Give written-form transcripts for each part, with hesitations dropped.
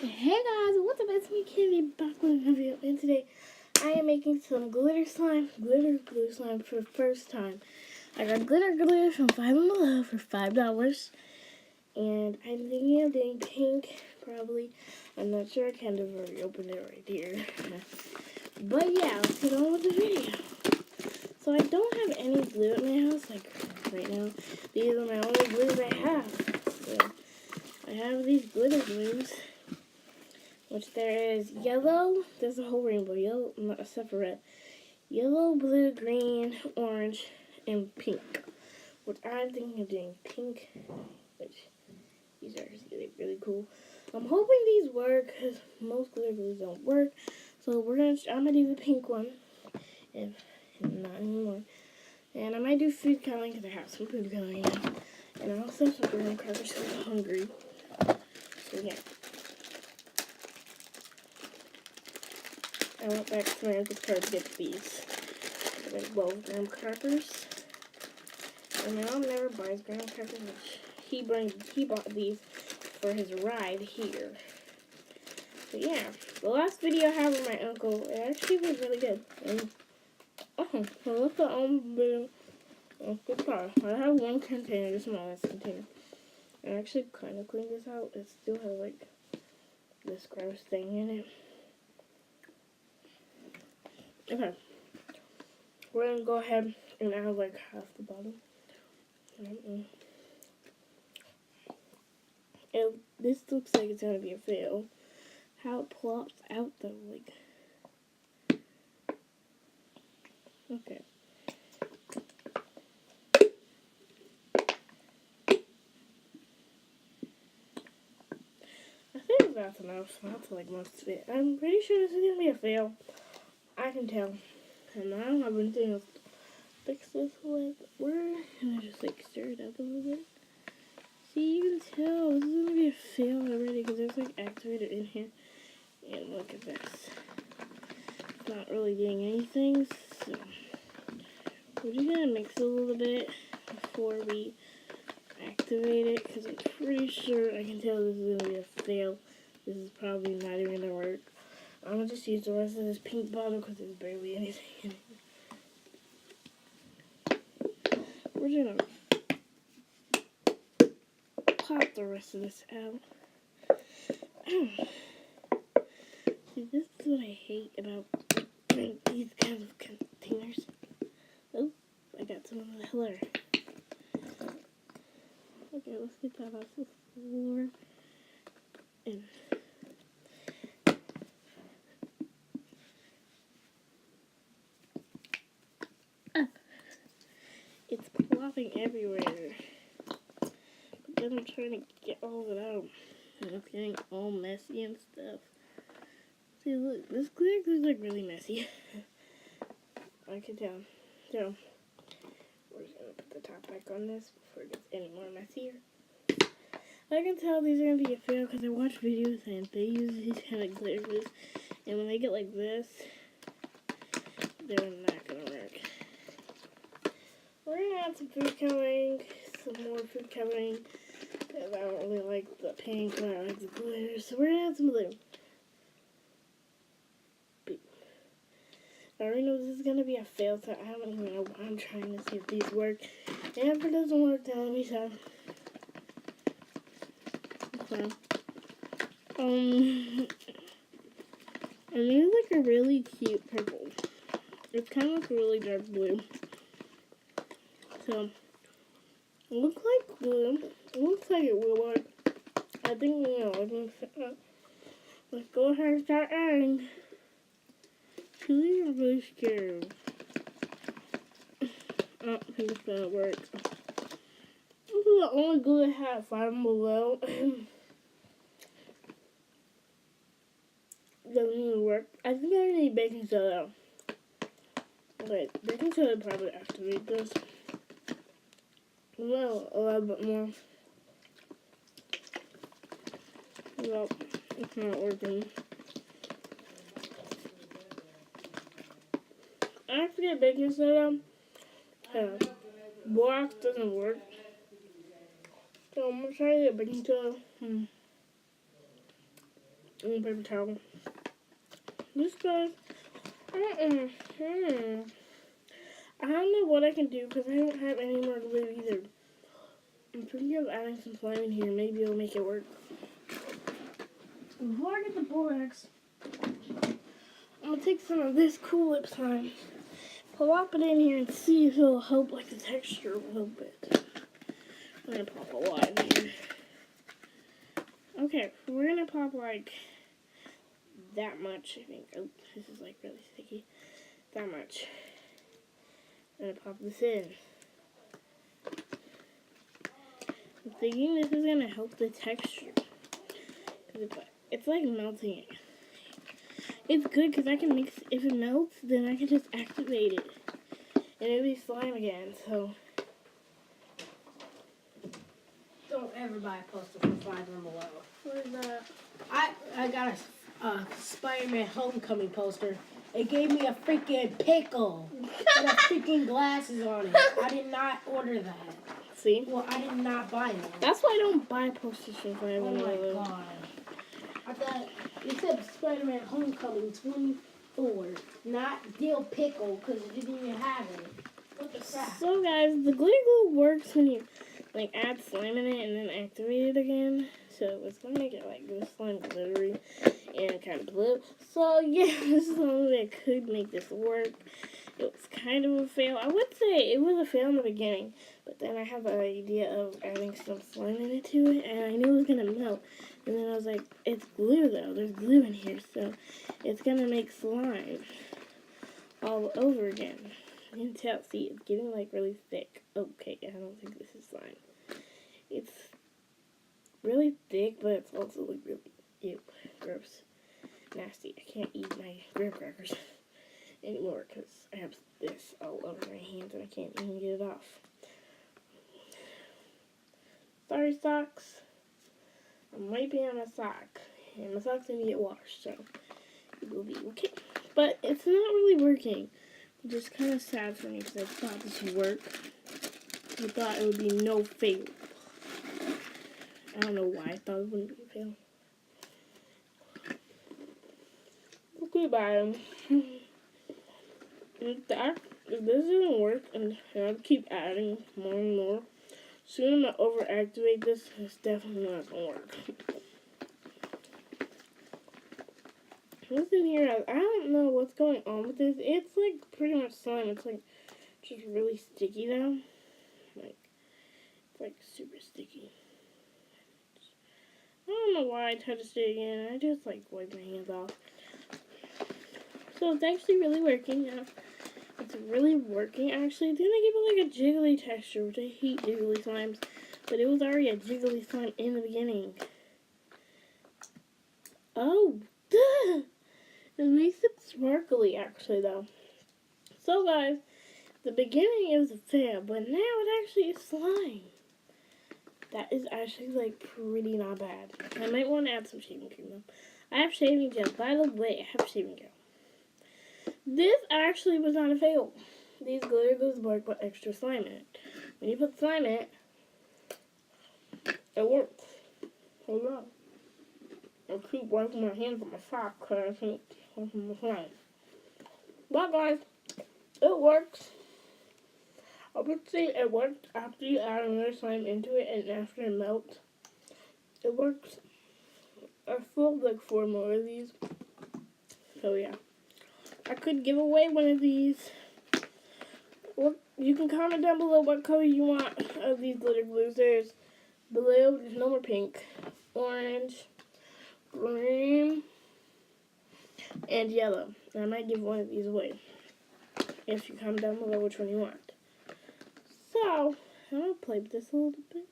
Hey guys, what's up? It's me, Kitty, back with a video, and today I am making some glitter glue slime for the first time. I got glitter from Five Below for $5, and I'm thinking of doing pink, probably. I'm not sure. I kind of already opened it right here. But yeah, let's get on with the video. So I don't have any glue at my house, like right now. These are my only glues I have. So I have these glitter glues. Which there is yellow, there's a whole rainbow, yellow, except for red. Yellow, blue, green, orange, and pink. Which I'm thinking of doing pink, which these are really, really cool. I'm hoping these work, because most glitter glues don't work. So I'm gonna do the pink one, if not anymore. And I might do food coloring, because I have some food coloring now. And I also have some graham crackers, because I'm hungry. So yeah. I went back to my uncle's car to get these. I got 12 graham crackers. And my mom never buys graham crackers, which he bought these for his ride here. So yeah, the last video I had with my uncle, it actually was really good. And so look at the car. I have one container, the smallest container. I actually kind of cleaned this out. It still has like this gross thing in it. Okay, we're gonna go ahead and add like half the bottom. This looks like it's gonna be a fail. How it plops out though, like. Okay. I think that's enough. That's like most of it. I'm pretty sure this is gonna be a fail. I can tell. And now I've been thinking of fix this with where and I just like stir it up a little bit. See, you can tell this is gonna be a fail already because there's like activator in here. And look at this. It's not really doing anything, so we're just gonna mix it a little bit before we activate it because I'm pretty sure I can tell this is gonna be a fail. This is probably not even gonna work. I'm gonna just use the rest of this pink bottle because there's barely anything in it. We're just gonna pop the rest of this out. See, this is what I hate about these kinds of containers. Oh, I got some of the color. Okay, let's get that off the floor. And it's plopping everywhere. But then I'm trying to get all of it out. And it's getting all messy and stuff. See, look, this glitter glue is like really messy. I can tell. So, we're just gonna put the top back on this before it gets any more messier. I can tell these are gonna be a fail because I watch videos and they use these kind of glitter glues. And when they get like this, they're not gonna work. We're gonna add some food coloring, some more food coloring. Because I don't really like the pink, but I like the glitter. So we're gonna add some blue. I already know this is gonna be a fail, so I don't even know why I'm trying to see if these work. And if it doesn't work, then let me so. And these like a really cute purple. It's kind of like a really dark blue. So, it looks like blue. It looks like it will work. I think we know. Let's go ahead and start adding. I'm really scared. I don't think it's gonna work. This is the only glue I have. Five Below. Doesn't even work. I think I need baking soda. Okay, baking soda probably activate this. Well, a little bit more. Well, it's not working. I have to get baking soda. Borax doesn't work. So I'm gonna try to get baking soda. and paper towel. This guy, I don't know what I can do because I don't have any more glue either. I'm thinking of adding some slime in here. Maybe it'll make it work. Before I get the borax, I'm going to take some of this Cool Whip slime, plop it in here, and see if it'll help like the texture a little bit. I'm going to pop a lot in here. Okay, we're going to pop like that much, I think. Oh, this is like really sticky. That much. I'm going to pop this in. I'm thinking this is going to help the texture. It's like melting it. It's good because I can mix, if it melts, then I can just activate it. And it'll be slime again, so. Don't ever buy a poster for $5 or below. What is that? I got a Spider-Man Homecoming poster. It gave me a freaking pickle. With a freaking glasses on it. I did not order that. See? Well, I did not buy that. That's why I don't buy posters from $5 Oh my god. I thought it said Spider-Man Homecoming 24, not Dill Pickle, because it didn't even have it. What the crap? So guys, the glitter glue works when you like add slime in it and then activate it again. So it's gonna make it like this slime glittery and kind of blue. So yeah, this is the only way I could make this work. It was kind of a fail. I would say it was a fail in the beginning, but then I had the idea of adding some slime into it, and I knew it was gonna melt. And then I was like, it's glue though. There's glue in here, so it's gonna make slime all over again. You can tell. See, it's getting like really thick. Okay, I don't think this is slime. It's really thick, but it's also like really ew, gross, nasty. I can't eat my graham crackers anymore because I have this all over my hands and I can't even get it off. Sorry, socks. I'm wiping on my sock, and my sock's gonna get washed, so it will be okay. But it's not really working, which is kind of sad for me because I thought this would work. I thought it would be no fail. I don't know why I thought it wouldn't be a fail. Okay, bye. If this doesn't work, and I keep adding more and more, soon I'm gonna overactivate this. It's definitely not gonna work. What's in here? I don't know what's going on with this. It's like pretty much slime. It's like just really sticky now. Like it's like super sticky. I don't know why I touched it again. I just like wiped my hands off. So it's actually really working. It's really working actually. Then I give it like a jiggly texture, which I hate jiggly slimes. But it was already a jiggly slime in the beginning. Oh, duh! It makes it sparkly actually though. So guys, the beginning it was a fail, but now it actually is slime. That is actually like pretty not bad. I might want to add some shaving cream though. I have shaving gel. By the way, I have shaving gel. This actually was not a fail. These glitter glues work with extra slime in it. When you put slime in it, it works. Hold on. I keep wiping my hands with my sock because I can't wipe my slime. But guys, it works. I would say it worked after you add another slime into it and after it melts. It works. I filled like 4 more of these. So yeah. I could give away one of these. You can comment down below what color you want of these glitter glues. There's blue, there's no more pink, orange, green, and yellow. And I might give one of these away if you comment down below which one you want. So, I'm going to play with this a little bit.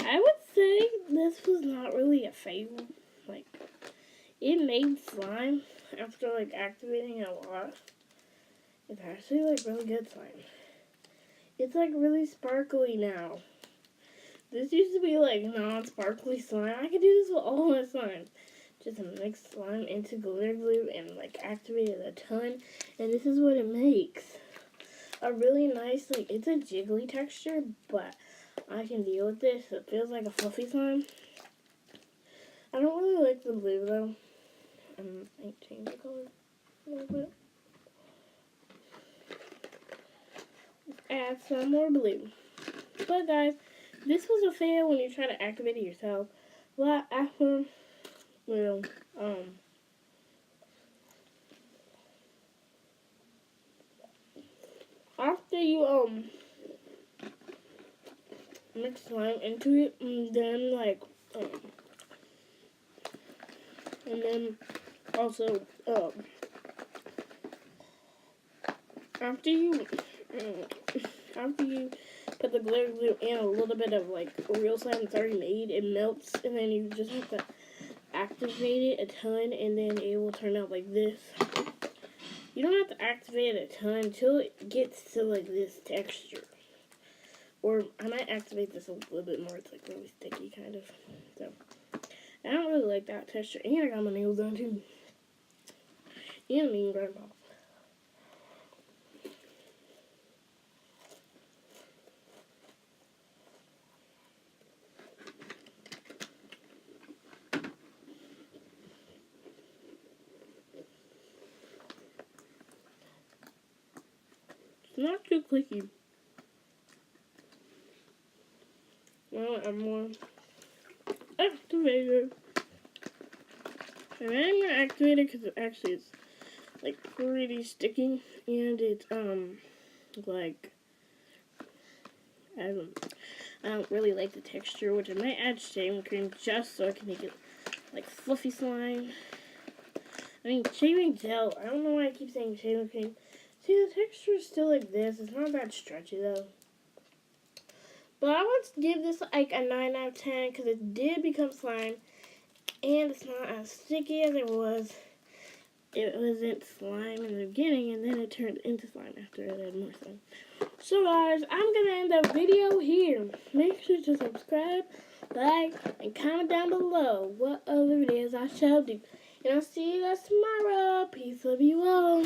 I would say this was not really a fail. Like, it made slime after, like, activating it a lot. It's actually, like, really good slime. It's, like, really sparkly now. This used to be, like, non-sparkly slime. I could do this with all my slime. Just mix slime into glitter glue and, like, activate it a ton. And this is what it makes. A really nice, like, it's a jiggly texture, but I can deal with this. It feels like a fluffy slime. I don't really the blue though. I might change the color a little bit. Add some more blue. But guys, this was a fail when you try to activate it yourself. Well, after you mix slime into it, and then and then also after you put the glitter glue and a little bit of like real slime that's already made, it melts, and then you just have to activate it a ton, and then it will turn out like this. You don't have to activate it a ton until it gets to like this texture. Or I might activate this a little bit more. It's like really sticky kind of. So I don't really like that texture. And I got my nails done too. And mean grandpa. It's not too clicky. Well, I'm more activated. And then I'm gonna activate it because it actually is like pretty sticky, and it's like I don't really like the texture, which I might add shaving cream just so I can make it like fluffy slime. I mean shaving gel. I don't know why I keep saying shaving cream. See, the texture is still like this. It's not that stretchy though. But I want to give this like a 9 out of 10 because it did become slime, and it's not as sticky as it was. It wasn't slime in the beginning, and then it turned into slime after I added more slime. So guys, I'm going to end the video here. Make sure to subscribe, like, and comment down below what other videos I shall do. And I'll see you guys tomorrow. Peace, love you all.